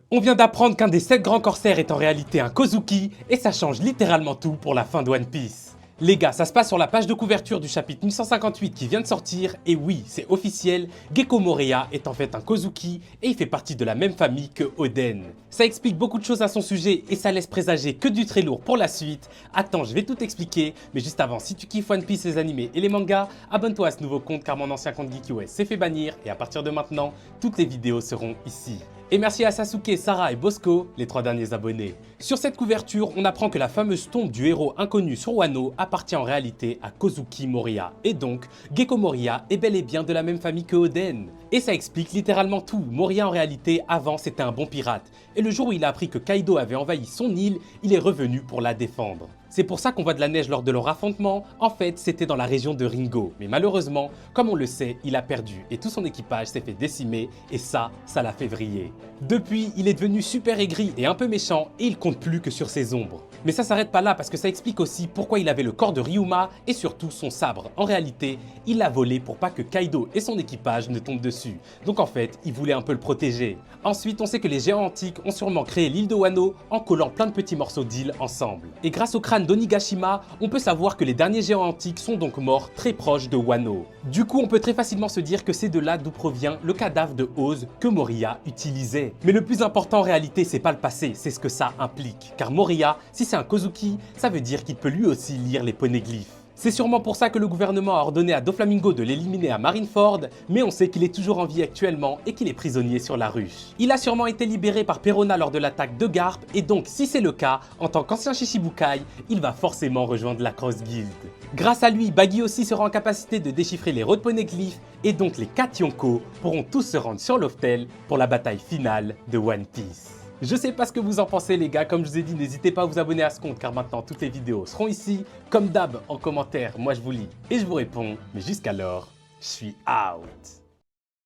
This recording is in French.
On vient d'apprendre qu'un des 7 grands corsaires est en réalité un Kozuki, et ça change littéralement tout pour la fin de One Piece. Les gars, ça se passe sur la page de couverture du chapitre 1158 qui vient de sortir, et oui, c'est officiel, Gecko Moria est en fait un Kozuki, et il fait partie de la même famille que Oden. Ça explique beaucoup de choses à son sujet, et ça laisse présager que du très lourd pour la suite. Attends, je vais tout expliquer, mais juste avant, si tu kiffes One Piece, les animés et les mangas, abonne-toi à ce nouveau compte car mon ancien compte GeekyOS s'est fait bannir, et à partir de maintenant, toutes les vidéos seront ici. Et merci à Sasuke, Sarah et Bosco, les 3 derniers abonnés. Sur cette couverture, on apprend que la fameuse tombe du héros inconnu sur Wano appartient en réalité à Kozuki Moria. Et donc, Gecko Moria est bel et bien de la même famille que Oden. Et ça explique littéralement tout. Moria en réalité, avant, c'était un bon pirate. Et le jour où il a appris que Kaido avait envahi son île, il est revenu pour la défendre. C'est pour ça qu'on voit de la neige lors de leur affrontement. En fait, c'était dans la région de Ringo. Mais malheureusement, comme on le sait, il a perdu et tout son équipage s'est fait décimer et ça l'a fait vriller. Depuis, il est devenu super aigri et un peu méchant et il compte plus que sur ses ombres. Mais ça s'arrête pas là parce que ça explique aussi pourquoi il avait le corps de Ryuma et surtout son sabre. En réalité, il l'a volé pour pas que Kaido et son équipage ne tombent dessus. Donc en fait, il voulait un peu le protéger. Ensuite, on sait que les géants antiques ont sûrement créé l'île de Wano en collant plein de petits morceaux d'île ensemble. Et grâce au crâne d'Onigashima, on peut savoir que les derniers géants antiques sont donc morts très proches de Wano. Du coup, on peut très facilement se dire que c'est de là d'où provient le cadavre de Oz que Moria utilisait. Mais le plus important en réalité, c'est pas le passé, c'est ce que ça implique. Car Moria, si c'est un Kozuki, ça veut dire qu'il peut lui aussi lire les poneglyphes. C'est sûrement pour ça que le gouvernement a ordonné à Doflamingo de l'éliminer à Marineford, mais on sait qu'il est toujours en vie actuellement et qu'il est prisonnier sur la ruche. Il a sûrement été libéré par Perona lors de l'attaque de Garp, et donc si c'est le cas, en tant qu'ancien Shichibukai, il va forcément rejoindre la Cross Guild. Grâce à lui, Buggy aussi sera en capacité de déchiffrer les road poneglyphes, et donc les 4 Yonko pourront tous se rendre sur Loftel pour la bataille finale de One Piece. Je sais pas ce que vous en pensez les gars, comme je vous ai dit, n'hésitez pas à vous abonner à ce compte car maintenant toutes les vidéos seront ici. Comme d'hab, en commentaire, moi je vous lis et je vous réponds, mais jusqu'alors, je suis out.